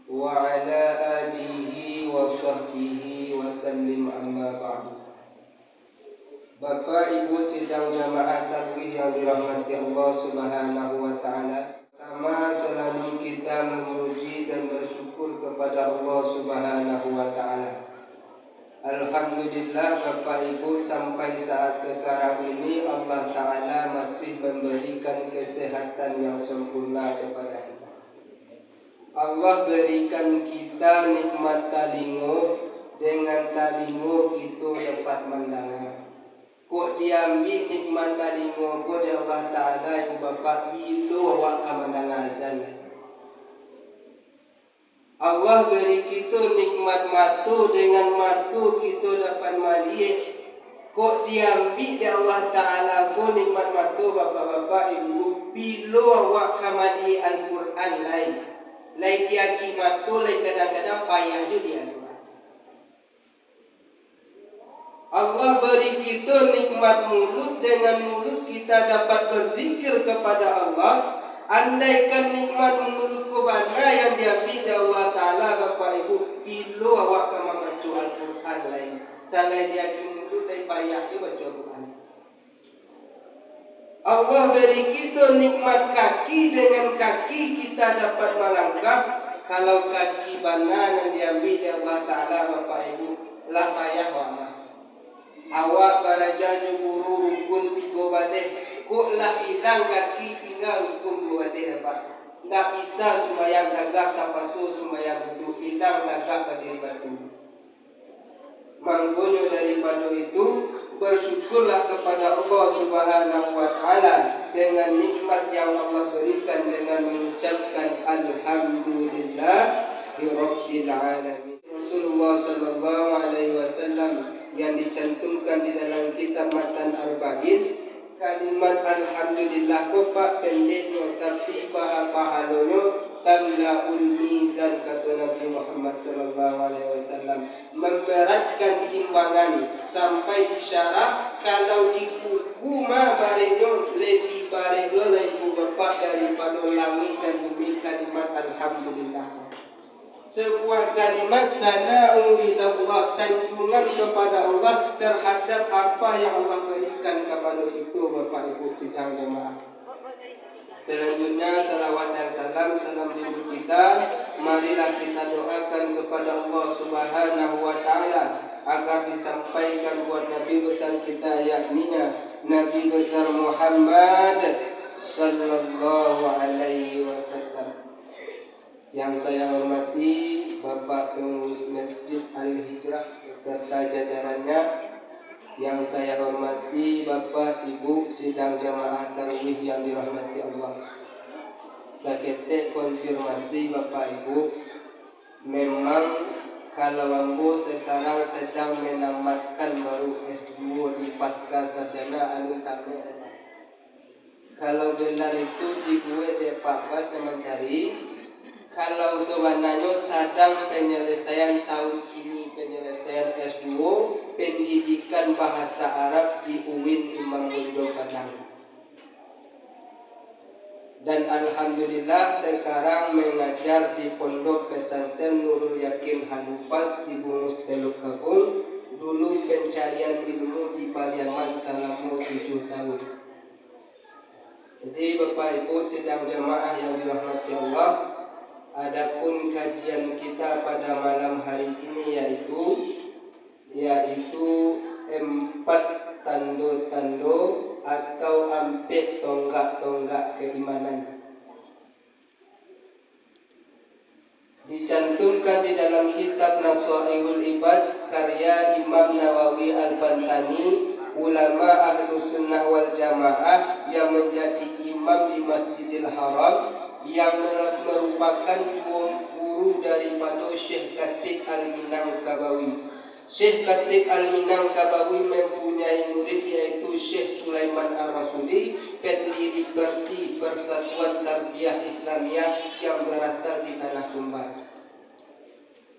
وعلى آله وصحبه وسلم أما بعد. Bapak Ibu sidang jamaah tarawih yang dirahmati Allah Subhanahu wa taala. Pertama, selalu kita memuji dan bersyukur kepada Allah Subhanahu wa taala. Alhamdulillah Bapak Ibu, sampai saat sekarang ini Allah taala masih memberikan kesehatan yang sempurna kepada kita. Allah berikan kita nikmat talingo, dengan talingo kita dapat mendengar. Kok diambil nikmat talingo kok di Allah Ta'ala ibu bapak bila awak mendengar azan. Allah beri kita nikmat mata, dengan mata kita dapat melihat. Kok diambil di Allah Ta'ala kok nikmat mata bapak-bapak ibu bila awak melihat Al-Quran lain. Lain diaki mata, lain kadang-kadang payah juga dia. Allah beri kita nikmat mulut, dengan mulut kita dapat berzikir kepada Allah. Andaikan nikmat mulut kubana yang diambil dari Allah Ta'ala Bapak Ibu, bila awak akan membaca Al-Quran lain. Selain dia mulut dan payah dia baca Al-Quran. Allah beri kita nikmat kaki, dengan kaki kita dapat melangkah. Kalau kaki bana yang diambil dari Allah Ta'ala Bapak Ibu, lah payah awak. Awak belajar guru rukun 3 badai, kok lah hilang kaki tinggal rukun 2 badai dapat. Tak bisa sembahyang gagah tapasu sembahyang duduk, hilang gagah pada diri batu. Maknanya daripada itu bersyukurlah kepada Allah Subhanahu wa taala dengan nikmat yang Allah berikan dengan mengucapkan alhamdulillah rabbil alamin. Rasulullah sallallahu alaihi wasallam yang dicantumkan di dalam kitab Matan Arba'in, kalimat alhamdulillah kopak pendeknya tapi pahalanya tamlaul mizan, kata Nabi Muhammad sallallahu alaihi wasallam, memberatkan timbangan sampai isyarat kalau dikuku mah barengnya lebih barengnya lebih bapak daripada langit dan bumi kalimat alhamdulillah. Sebuah kalimat sana'u ilallah, sanjungan kepada Allah terhadap apa yang Allah berikan kepada kita Bapak Ibu sidang jemaah. Selanjutnya salawat dan salam ibu kita, marilah kita doakan kepada Allah Subhanahu wa taala agar disampaikan buat Nabi besar kita, yakni Nabi besar Muhammad sallallahu alaihi wasallam. Yang saya hormati Bapak Pengurus Masjid Al-Hijrah beserta jajarannya, yang saya hormati Bapak Ibu sidang jamaah tarawih yang dirahmati Allah. Saya ketik konfirmasi Bapak Ibu, memang kalau ambo sekarang sedang menamatkan baru S2 di pasca sarjana anu kami. Kalau gelar itu dibuat di Pak Bas yang mencari. Kalau sebenarnya sedang penyelesaian tahun ini, penyelesaian S2 pendidikan bahasa Arab di UIN Imam Bonjol Padang. Dan alhamdulillah sekarang mengajar di Pondok Pesantren Nurul Yakin Halupas di Bungus Teluk Kakung. Dulu pencarian ilmu di Pariaman selama 7 tahun. Jadi Bapak Ibu sidang jamaah yang dirahmati Allah, adapun kajian kita pada malam hari ini yaitu 4 tanda-tanda atau 4 tonggak-tonggak keimanan. Dicantumkan di dalam kitab Naswaihul Ibad karya Imam Nawawi Al-Bantani, ulama Ahlus Sunnah wal Jamaah yang menjadi imam di Masjidil Haram, yang merupakan guru daripada Syekh Khatib Al-Minangkabawi. Syekh Khatib Al-Minangkabawi mempunyai murid yaitu Syekh Sulaiman Ar-Rasuli, pendiri Perti Persatuan Tarbiyah Islamiyah yang berasal di Tanah Sumbar,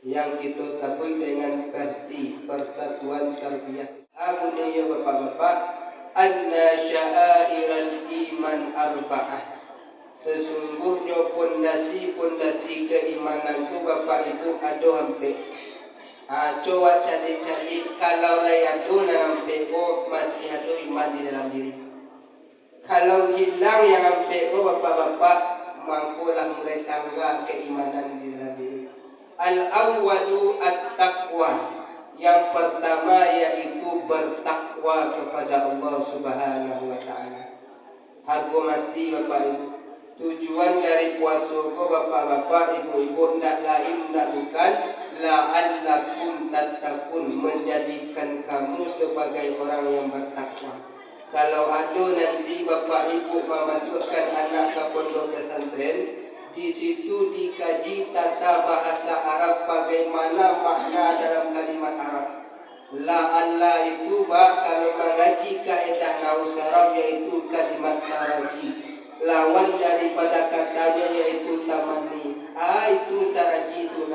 yang kita sebut dengan Perti Persatuan Tarbiyah. Abunaya bapak-bapak, anna sya'airal iman arba'ah. Sesungguhnya pondasi keimanan tu Bapak Ibu ada hampir. Coba cari kalau ada hampir masih ada iman di dalam diri. Kalau hilang yang hampir Bapak-bapak, makulah mulai tangga keimanan di dalam diri. Al-awwalu at-taqwa. Yang pertama yaitu bertakwa kepada Allah Subhanahu wa taala. Harga mati Bapak Ibu. Tujuan dari puasa Bapak-bapak, Ibu-ibu ndak lain ndak bukan la'allakum tattaqun, menjadikan kamu sebagai orang yang bertakwa. Kalau ada nanti Bapak Ibu memasukkan anak ke pondok pesantren, di situ dikaji tata bahasa Arab, bagaimana makna dalam kalimat Arab. La'alla itu kalau mengaji kaedah nahwu Arab yaitu kalimat taraji. Lawan daripada katanya yaitu tamanni. Itu taraji itu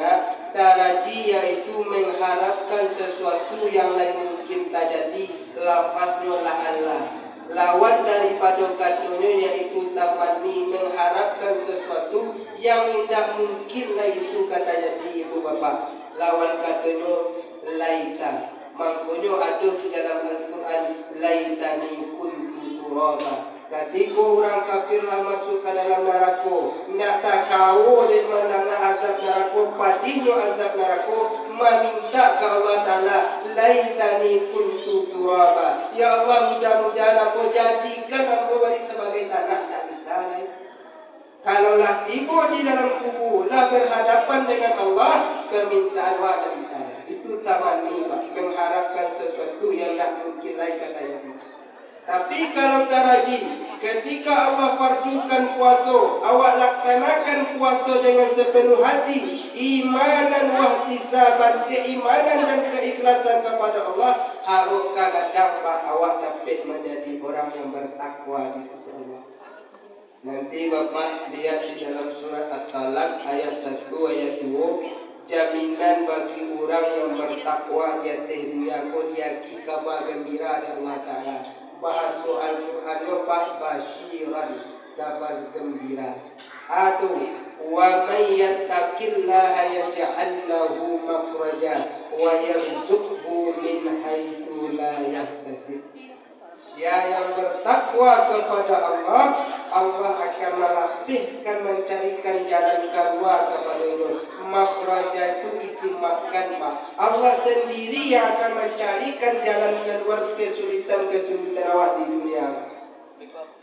taraji yaitu mengharapkan sesuatu yang lain mungkin terjadi. Lafaznya la'alla. Lawan daripada katanya yaitu tamanni, mengharapkan sesuatu yang tidak mungkin lah itu kata jadi ibu bapak. Lawan katanya laita. Maknanya ada di dalam Al-Quran, laitani kuntu turaba. Ketika orang kafirlah masuk ke dalam neraka, tidak tahu di mana azab neraka, padihnya azab neraka, meminta ke Allah Ta'ala, laitani kuntu turaba. Ya Allah, mudah-mudahan aku jadikan aku balik sebagai tanah. Tak bisa. Kalaulah tiba di dalam kubur, lah berhadapan dengan Allah, permintaan Allah tak bisa. Itu tamanni, mengharapkan sesuatu yang tak mungkin lain katanya. Tapi kalau taraji, ketika Allah fardukan puasa, awak laksanakan puasa dengan sepenuh hati, imanan wahtisaban, keimanan dan keikhlasan kepada Allah, harukah dapat awak dapat menjadi orang yang bertakwa di sisi Allah. Nanti Bapak lihat di dalam surat At-Talaq ayat 1 ayat 2, jaminan bagi orang yang bertakwa dia dunia dia kabar gembira dari Allah Ta'ala. Bahasa Al-Quran Pak basyiran, kabar gembira. Wa may yattaqillaha yaj'al lahu makhraja wa yarzuqhu min haitsu la yahtasib. Siapa yang bertakwa kepada Allah, Allah akan melapihkan, mencarikan jalan keluar kepada itu. Makhraja itu isi makan, Pak. Allah sendiri yang akan mencarikan jalan keluar kesulitan-kesulitan awak di dunia.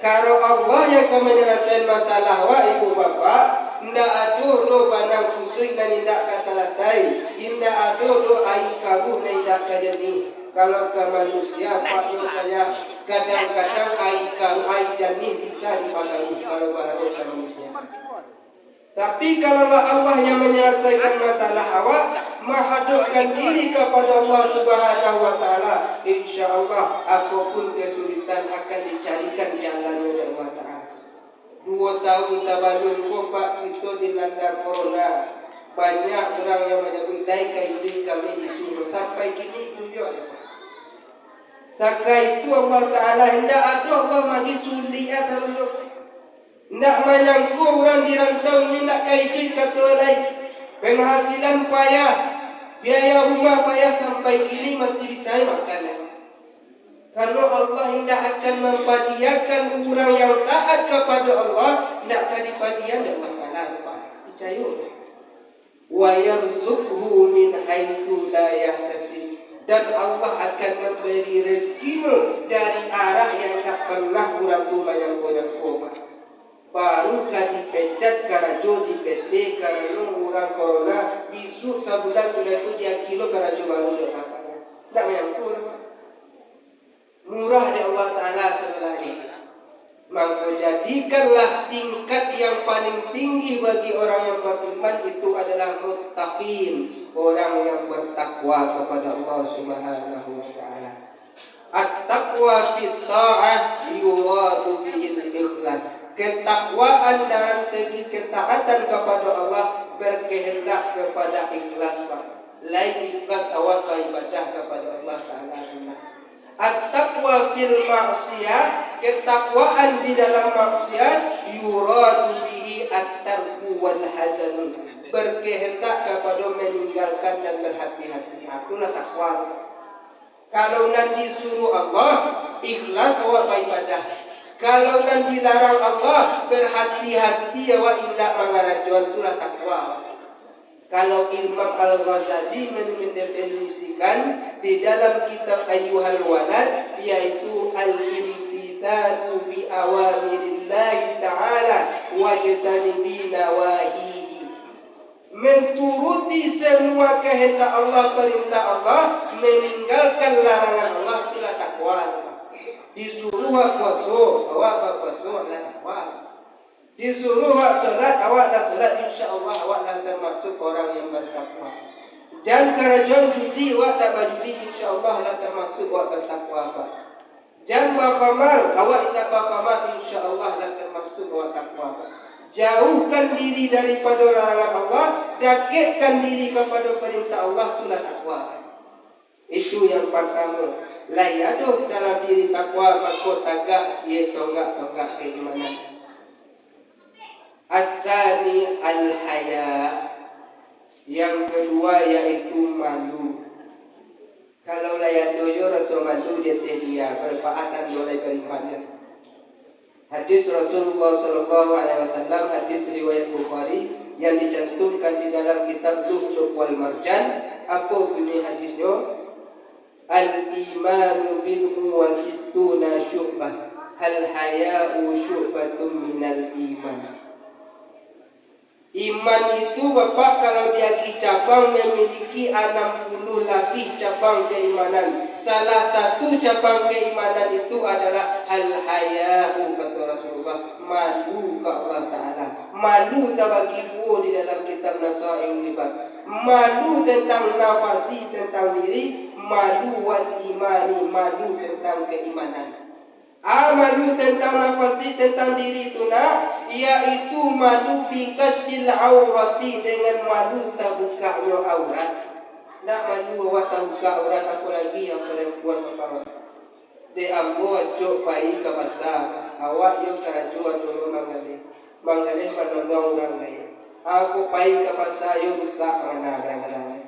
Kalau Allah yang akan menyelesaikan masalah awak, ibu bapak, tidak ada do banang kusui dan tidak akan selesai. Tidak ada do air kabuh dan tidak akan jadi. Kalau ke manusia, patut saya kadang-kadang air jernih bisa dipakai kalau baru ke manusia. Tapi kalau Allah yang menyelesaikan masalah awak, menghadapkan diri kepada Allah Subhanahu wa taala, insyaallah apapun kesulitan akan dicarikan jalannya oleh Allah Taala. 2 tahun sebelum Pak kita dilanda corona, banyak orang yang menyebut dai kami disuruh sampai kini tujuh. Takai itu Allah Ta'ala hendak ada Allah bagi sulit atau hendak menyangkut orang di rantau ni nak kaidit kata lain. Penghasilan payah, biaya rumah payah sampai kini masih bisa makan. Kalau Allah hendak akan mempadiakan orang yang taat kepada Allah, hendak akan dipadian Allah Ta'ala. Percaya. Wa yarzuqhu min haitsu la yahtasib. Dan Allah akan memberi rezekimu dari arah yang tak pernah uratu bayang-bayang. Baru kali pecat karajo di PT karena orang corona isu sebulan sudah itu dia kilo karajo baru dia apa? Tak yang murah di Allah Taala sebelah ini. Maka jadikanlah tingkat yang paling tinggi bagi orang yang beriman itu adalah muttaqin, orang yang bertakwa kepada Allah Subhanahu wa taala. At-taqwa fi ta'ah yuradu bihi al-ikhlas. Ketakwaan dalam segi ketaatan kepada Allah berkehendak kepada ikhlas, Pak. Lain ikhlas awak ibadah kepada Allah Taala. At-taqwa fil ma'siyah ketakwaan di dalam maksiat yuradu bihi at-tarku wal hazan, berkehendak kepada meninggalkan dan berhati-hati. Itulah takwa. Kalau nanti suruh Allah, ikhlas awak beribadah. Kalau nanti larang Allah, berhati-hati awak indak mengarajuan. Itulah takwa. Kalau Imam Al-Ghazali mendefinisikan di dalam kitab Ayyuhal Walad, yaitu al-imtithalu bi awamirillahi ta'ala wajtanibi nawahihi, menturuti semua kehendak Allah, perintah Allah, meninggalkan larangan Allah. Itulah takwa. Disuruh puasa, awak berpuasa, adalah takwa. Disuruh salat, awak dah salat, insya-Allah awak dah termasuk orang yang bertakwa. Jangan kerajaan judi, awak tak berjudi, insya-Allah dah termasuk awak bertakwa. Jangan berkhamar, awak tak berkhamar, insya-Allah dah termasuk awak takwa. Jauhkan diri daripada larangan Allah, dekatkan diri kepada perintah Allah, itulah takwa. Itu yang pertama. Layaduh dalam diri takwa, maka tagak ia tonggak-tonggak keimanan. At-tani al-haya, yang kedua yaitu malu. Kalau layak doyo rasa malu dia tedia berpaatan oleh berimannya. Hadis Rasulullah sallallahu alaihi wasallam, hadis riwayat Bukhari yang dicantumkan di dalam kitab Lu'lu' wal Marjan. Apa bunyi hadisnya? Al-imanu bid'un wa sittuna syu'bah, hal haya'u syu'batun minal iman. Iman itu Bapak kalau dia cabang memiliki 60 lebih cabang keimanan. Salah satu cabang keimanan itu adalah al-haya'u, kata Rasulullah, malu ke Allah Ta'ala. Malu tak bagi dua di dalam kitab Nasaihul Ibad. Malu tentang nafasi, tentang diri. Malu wal imani, malu tentang keimanan. Malu tentang nafasi, tentang diri itu nak, iaitu malu bikasdil aurati, dengan malu tak bukanya aurat. Nak malu awak tak buka aurat, apalagi yang perempuan bapak. Dia ambo acok pai ke pasar, awak yang kerajuan dulu mangalih menolong orang lain. Aku pai ke pasar, yang rusak mana kadang-kadang.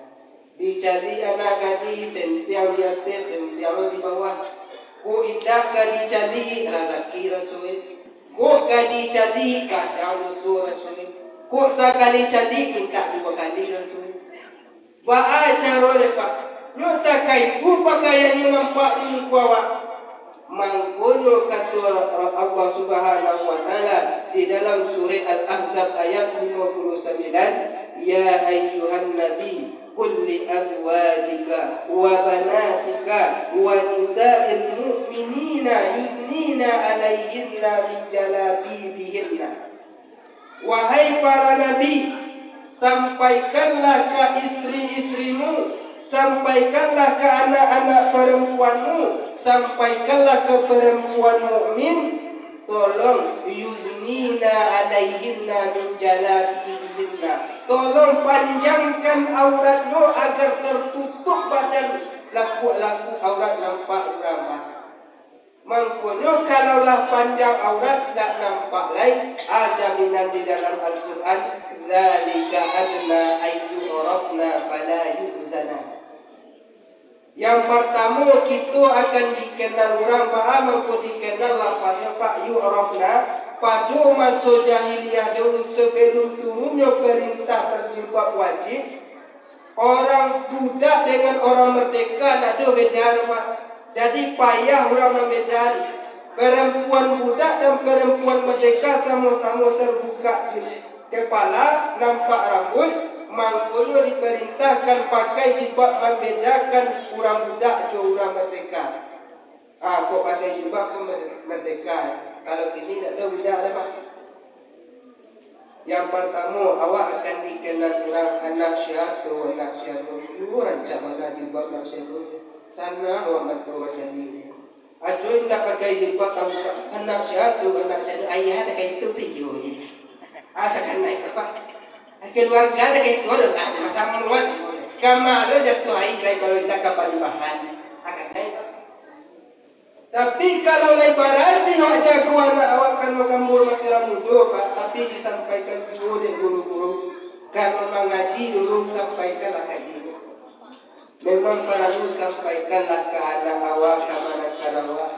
Dicari anak gadis, sentiang di atas, sentiang di bawah. Ko indah ka dicari rezeki Rasul. Ko ka dicari kadang Rasul. Ko sakali cari minta 2 kali Rasul. Ba'a cara lepak. Nyo tak kaitu pakaian yang nampak di muka awak. Mangkono kata Allah Subhanahu wa taala di dalam surah Al-Ahzab ayat 59, ya ayyuhan nabi qul li azwajika wa banatika wa nisa'il mu'minina yudnina 'alayhinna min jalabibihinna. Wahai para nabi, sampaikanlah ke istri-istrimu, sampaikanlah ke anak-anak perempuanmu, sampaikanlah ke perempuan mukmin, tolong yuznina 'alaihinna min jalabibihinna. Tolong panjangkan auratmu agar tertutup badan, laku-laku aurat nampak ramah. Mangkono kalaulah panjang aurat tak nampak lain, jaminan di dalam Al-Quran, zalika adna ayyurafna fala yuzana. Yang pertama kita akan dikenal orang paham, maka dikenal lafaznya Pak yu'rafna. Pada masa jahiliyah dulu sebelum turunnya perintah berjilbab wajib, orang budak dengan orang merdeka ada beda rumah. Jadi payah orang membedani. Perempuan budak dan perempuan merdeka sama-sama terbuka kepala, nampak rambut. Mangkono diperintahkan pakai jilbab membedakan orang budak dan orang merdeka. Kok pakai jilbab merdeka. Kalau ini tak ada budak ada apa? Yang pertama, awak akan dikenal dengan anak syaitan, anak syaitan. You rancak mana jilbab anak syaitan. Sana awak betul macam ni. Ajoy tak pakai jilbab tahu anak syaitan, ayah tak kayak itu video ni. Asakan naik apa? Keluarga tak kayak itu adalah macam meluat. Kamar jatuh air kalau tidak kapal bahan. Akan naik. Tapi kalau lebarasi hak jago anak awak kan makambur masih muda Pak, tapi disampaikan dulu oleh guru-guru. Kalau mengaji dulu sampaikanlah kaji. Memang perlu sampaikanlah ke anak awak, ke anak awak.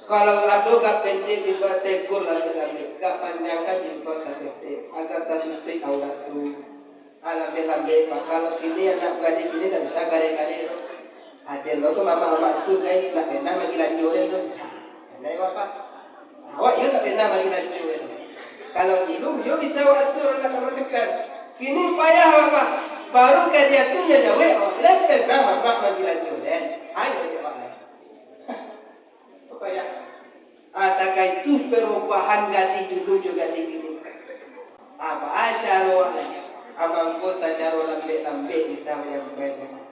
Kalau ada gak pendek di bawah tekor lambe-lambe, gak panjangkan di bawah sakit, agar tertutup aurat tu. Lambe-lambe Pak, kalau kini anak gadis ini tak bisa gade-gade. Ada lo tu mama-mama tu guys, nak pernah bagi lagi orang tu. Nai apa? Awak yo tak pernah bagi lagi orang. Kalau dulu yo bisa atur nak tekan. Kini payah apa? Baru kerja tu nya jawe, tak pernah mama bagi lagi orang. Ayo cepat lah. Payah. Atakai itu perubahan ganti dulu juga tinggi. Apa acara amangko sacara lambe-lambe bisa menyampaikan.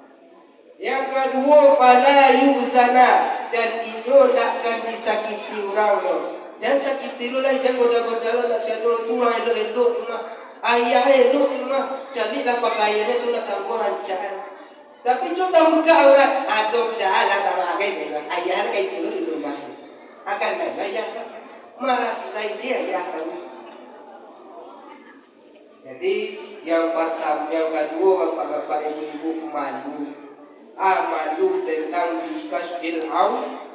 Yang kedua, fala yuzana, dan inyo takkan disakiti orang lo. Jangan sakiti lo lah, jangan goda-goda lo nak siapa tu orang elok-elok imah. Ayah elok imah, jadilah pakaiannya tu nak tambah rancangan. Tapi contoh buka aurat, aduh dah lah tak pakai dia. Ayah kayak itu di rumah. Akan dah ayah marah saya dia ayah kamu. Jadi yang pertama, yang kedua, bapak-bapak ibu-ibu malu. Malu tentang dikasbil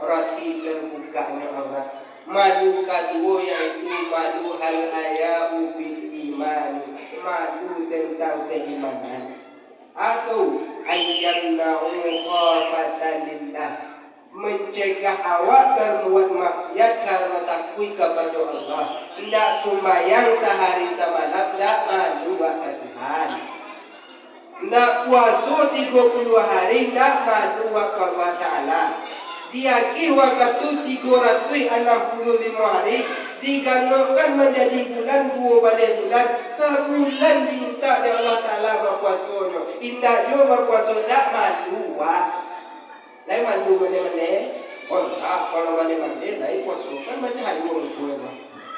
rati terbukanya aurat. Malu kedua yaitu malu hal ayahu bil iman, malu tentang keimanan. Atau ayyamna'u khafatan lillah, mencegah awak berbuat maksiat karena takut kepada Allah. Tidak sembahyang sehari semalam, tidak malu akan Tuhan. Nak puasa 30 hari nak malu kepada Allah Ta'ala. Diagi waktu 365 hari digandungkan menjadi bulan 2 balik bulan. Sebulan diminta oleh Allah Ta'ala berpuasanya. Indah juga berpuasa nak malu. Lain malu mana-mana. Oh tak, kalau mana-mana lain puasa kan macam hari orang tua.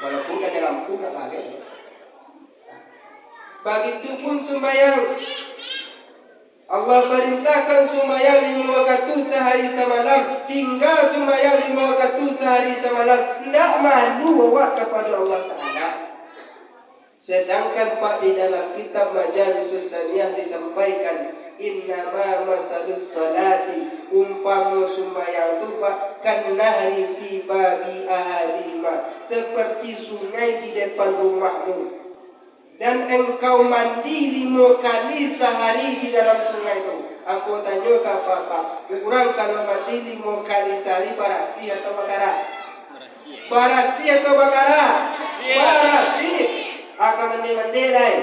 Walaupun kan lampu tak pakai. Begitupun sembahyang. Allah perintahkan sembahyang 5 waktu sehari semalam. Tinggal sembahyang 5 waktu sehari semalam. Tidak malu awak kepada Allah Ta'ala. Sedangkan Pak di dalam kitab Majalisus Saniyah disampaikan, innama masalus salati, umpama sembahyang itu Pak, kan nahri fi babi ahadihima, seperti sungai di depan rumahmu. Dan engkau mandi 5 kali sehari di dalam sungai itu. Aku tanya ke Bapak, kurang kalau mandi 5 kali sehari barasi atau bakara? Barasi atau bakara? Barasi. Akan mandi lain.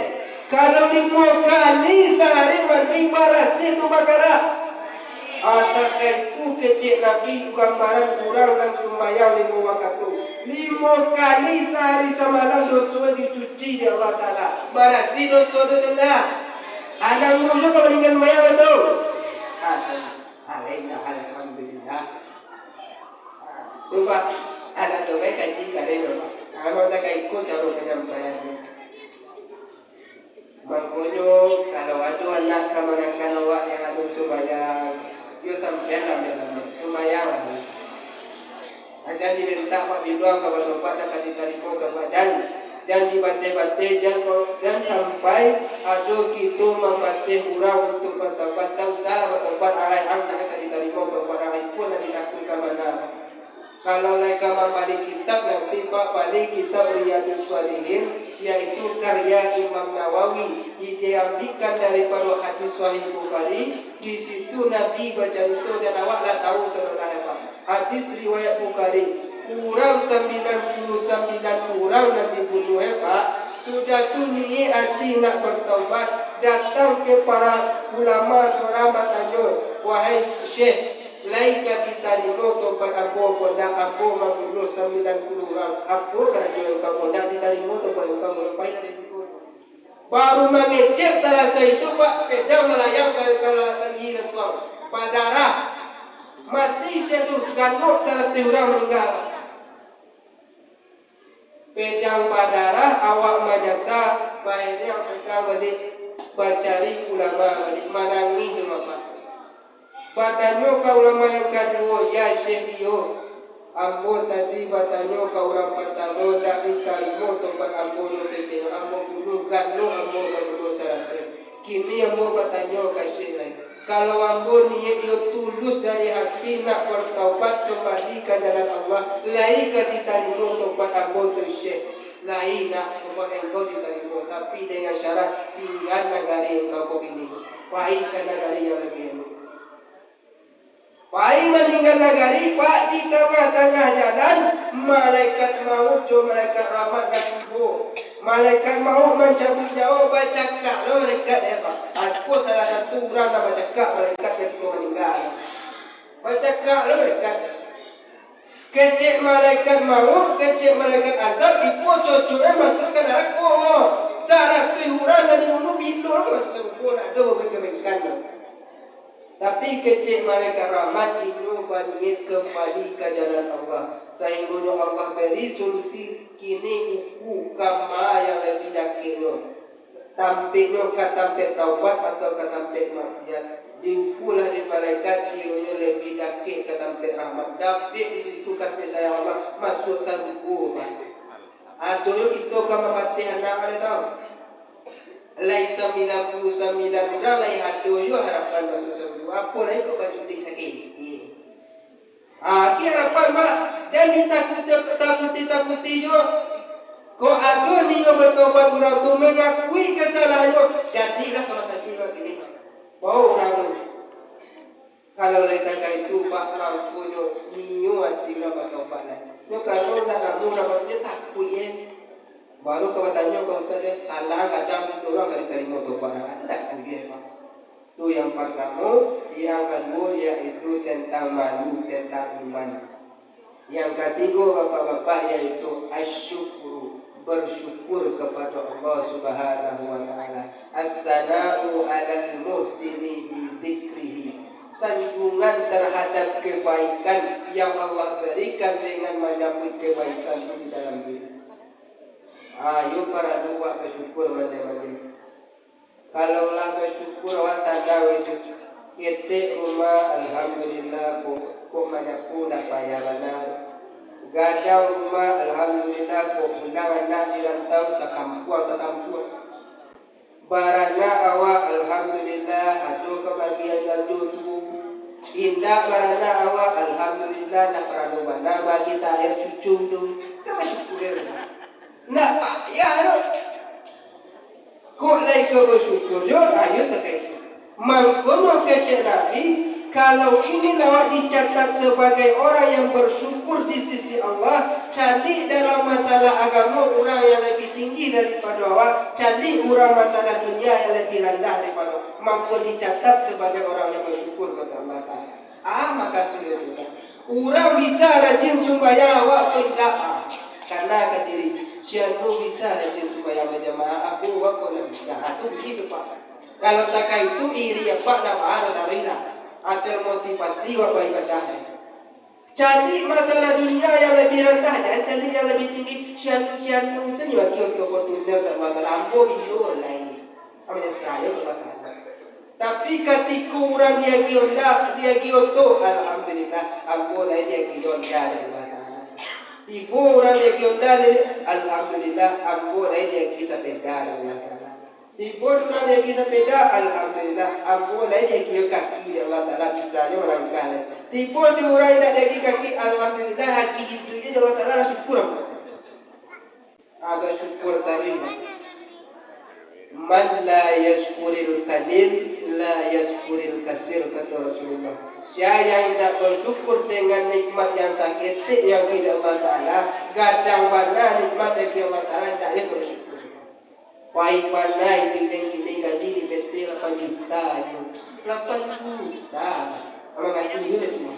Kalau 5 kali sehari mandi barasi atau bakara? Atas itu kecil Nabi gambaran kurang dan sembahyang 5 waktu. 5 kali sehari semalam dosa dicuci di Allah Ta'ala. Barasi dosa itu tenda. Anak rumah kau meninggal mayat itu. Alhamdulillah. Tumpah anak doa kaji kali doa. Kalau tak ikut cara penyampaiannya. Makanya kalau ada anak kemanakan awak yang ada sembahyang, dia sampai dalam sembahyang lagi. Akan diminta Pak bilang kepada tempat akan diterima tempat dan dibantai-bantai dan sampai ada kita membantai orang untuk tempat tak usah tempat arai ang tak akan diterima tempat arai pun nanti takutkan mana. Kalau mereka membalik kitab nanti Pak balik kitab Riyadhus Shalihin, yaitu karya Imam Nawawi, diambilkan daripada hadis Sahih Bukhari. Di situ Nabi baca itu dan awaklah tahu sebenarnya Pak. Hadis riwayat Bukhari, kurang 99 orang nanti bunuh Pak. Sudah tu niat hati nak bertaubat, datang ke para ulama seorang bertanya, wahai Syekh, laika kita dino tobat aku kondak aku membunuh 90 orang. Aku kena jual kamu kondak diterima tobat kamu lepas dari situ. Baru mengecek salah itu Pak, pedang melayang kalau lagi dan tuang. Padarah mati syaitu ganok salah orang meninggal. Pedang padarah awak majasa baiknya mereka balik bercari ulama balik menangi cuma Pak. Batanya kau ulama yang kedua, ya Syekh Dio, Ambo tadi batanyo ka urang pertama dak ditarimo tempat ambo no kecil ambo dulu gano ambo dulu syarat. Kini ambo batanyo ka syekh. Kalau ambo niat yo tulus dari hati nak bertaubat kembali ke jalan Allah, lai ka ditarimo tempat ambo tu syekh. Lai nak tempat engkau ditarimo, tapi dengan syarat tinggal negara engkau kau ini. Baik ke negara yang lebih enak. Pai meninggal nagari, Pak, di tengah-tengah jalan, malaikat maut, malaikat rahmat dan kubur. Malaikat maut mencabut jauh, baca kak, malaikat ya Pak. Aku salah satu orang yang baca kak, malaikat ketika meninggal. Baca kak, malaikat. Kecik malaikat maut, kecik malaikat azab, ibu cocoknya masuk ke neraka. Syarat orang dan bunuh bilu, masuk ke neraka, ada kebaikan. Tapi kecil malaikat rahmat itu berniat kembali ke jalan Allah. Sehingga Allah beri solusi kini uku kama yang lebih dakil. Tampilnya ke tampil taubat atau ke tampil maksiat. Diukulah di malaikat kiranya lebih dakil ke tampil rahmat. Tapi di situ kasih sayang Allah masuk saruku. Dulu itu kama mati anak ada tahu. Laisa 99 mulai hadu yo harapan masuk surga. Apa lagi kau baju sakit? Harapan mak jangan takuti yo. Kau adu ni yo bertobat orang tu mengakui kesalahan yo. Jadilah kalau sakit begini. Bau orang tu. Kalau letakkan itu pak mampu yo niyo hati orang bertobat lah. Yo kalau nak kamu nak takut ye. Baru kau tanya kau tadi salah kadang itu orang kali terima tobat ada tak dia Pak. Itu yang pertama, yang kedua yaitu tentang malu, tentang iman. Yang ketiga bapak-bapak yaitu asyukuru, bersyukur kepada Allah Subhanahu wa taala. As-sana'u 'alal muhsini bi dzikrihi. Sanjungan terhadap kebaikan yang Allah berikan dengan menyambut kebaikan itu di dalam diri. Ayo para dua bersyukur mandi-mandi. Kalaulah bersyukur watanda itu kita rumah alhamdulillah kok manyapu dah payah benar. Gadau rumah alhamdulillah kok pulang anak dirantau sakampua tetampua. Barana awak alhamdulillah adu kebahagiaan dan tu. Indah barana awak alhamdulillah nak peranu mana bagi tak air cucu tu. Kita bersyukur nak payah tu. Kok lagi kau bersyukur jo, ayo terkait. Mangkono kecil Nabi, kalau ini lawak dicatat sebagai orang yang bersyukur di sisi Allah, jadi dalam masalah agama orang yang lebih tinggi daripada awak, jadi orang masalah dunia yang lebih rendah daripada awak. Maka dicatat sebagai orang yang bersyukur kata Allah Ta'ala. Maka sudah juga. Orang bisa rajin sembahyang awak tidak. Karena ke diri. Siapa bisa rajin sembahyang berjamaah, aku kau nak bisa. Itu begitu Pak. Kalau tak itu iri apa nama ada tarina atau motivasi apa ibadah. Cari masalah dunia yang lebih rendah dan cari yang lebih tinggi. Siapa senyum kita oportunity tak masalah ambo itu lain. Amin saya berkata. Tapi ketika orang dia kioto alhamdulillah ambo lain dia kionda. Ibu orang yang kionda alhamdulillah ambo lain dia kisah beda. Ibu orang yang kisah beda alhamdulillah ambo lain dia kio kaki Allah Taala bisanya orang kaya. Ibu orang yang lagi kaki alhamdulillah hati itu ini Allah Taala syukur. Ada syukur tadi. Man la yashkuril qalil la yashkuril katsir kata Rasulullah. Siapa yang tidak bersyukur dengan nikmat yang sakit yang tidak Allah Taala, gadang mana nikmat dari Allah Taala tidak bersyukur. Baik mana ini gaji di PT 8 juta itu. 8 juta. Orang itu juga semua.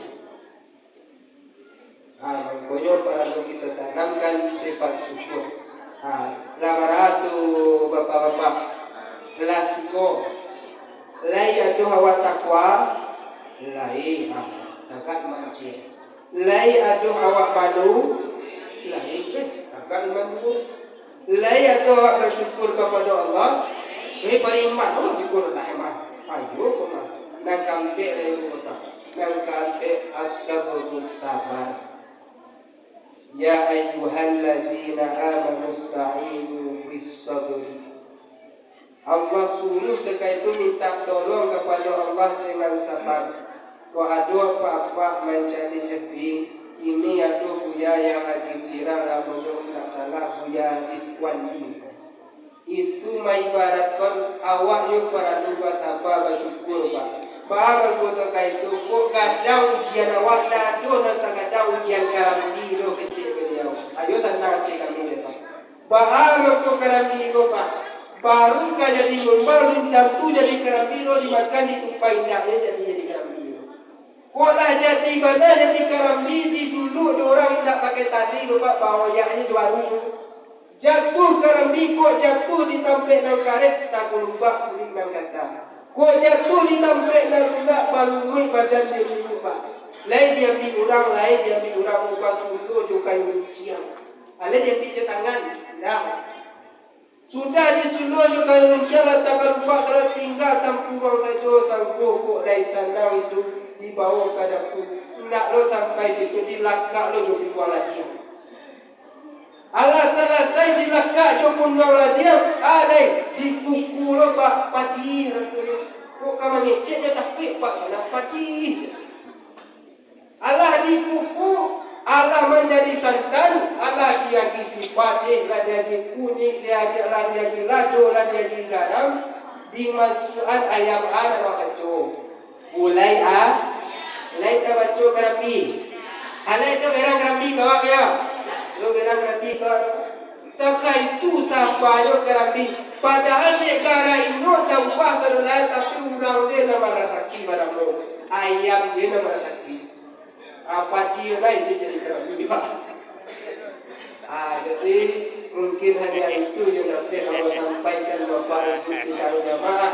Makanya para kita tanamkan sifat syukur. Lamaratu bapak-bapak latiko lai adu hawa takwa lai agak manci lai adu hawa malu lai agak malu lai adu hawa bersyukur kepada Allah beriman Allah syukur lah emang ayo koma nang kampe lai kota nang kampe as-sabrus sabar Ya ayyuhalladzina amanu ista'inu bis sabri. Allah suruh kita itu minta tolong kepada Allah dengan sabar. Kau ada apa-apa mencari happy, ini ada buaya yang lagi viral, namun tak salah buaya Iswan ini. Itu mengibaratkan awak yang perlu bersabar bersyukur pak. Baru kita itu kok kadang ujian awak dah do dan kadang ujian kami do kecil beliau. Ayo senang kami pak. Baru kok kami do pak. Baru kan jadi baru jatuh jadi kerambiro dimakan ditupai indahnya jadi kerambiro. Pola jadi mana jadi kerambiro dulu orang tak pakai tadi lupa bawa yakni baru. Jatuh kerambiro kok jatuh ditampek nang karet tak lupa kulit nang kasar. Kok jatuh ditampek nang lunak balungui badan dia lupa. Lain dia ambil orang lain dia ambil orang muka sulu juga yang ujian. Ada dia ambil tangan. Nah. Sudah disuruh juga rencana tak lupa kalau tinggal tampurang saja sanggup kok dari sana itu dibawa ke dapur. Nak lo sampai situ dilakak lo jadi kuala dia. Alah selesai dilakak jo pun kuala dia, alai dikuku lo pak padi. Kok kamu ngecek dia takut pak sana padi. Alah dikuku. Allah menjadi santan, Allah dia sifat, dia jadi kunyit, dia jadi lado, dia jadi garam, dimasukkan ayam ada baca. Mulai baca kerapi. Alai itu berang kerapi kawak ya. Lo berang kerapi kawak. Taka itu sahaja kerapi. Padahal negara ini tahu bahasa lain tapi orang dia nama sakit barangmu. Ayam dia nama sakit. Apa dia lain dia jadi kerapi. Jadi mungkin hanya itu yang dapat Allah sampaikan Bapak Ibu sidang jamaah.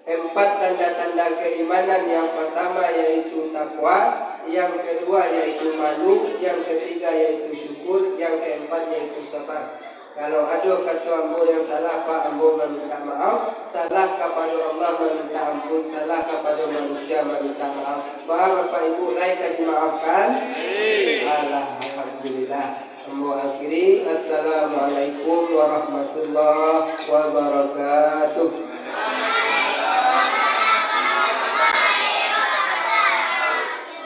4 tanda-tanda keimanan. Yang pertama yaitu takwa, yang kedua yaitu malu, yang ketiga yaitu syukur, yang keempat yaitu sabar. Kalau ada kata ambo yang salah pak, ambo meminta maaf. Salah kepada Allah meminta ampun, salah kepada manusia meminta maaf. Bapak Ibu lain kan dimaafkan. Alhamdulillah. Ambo akhiri. Assalamualaikum warahmatullahi wabarakatuh.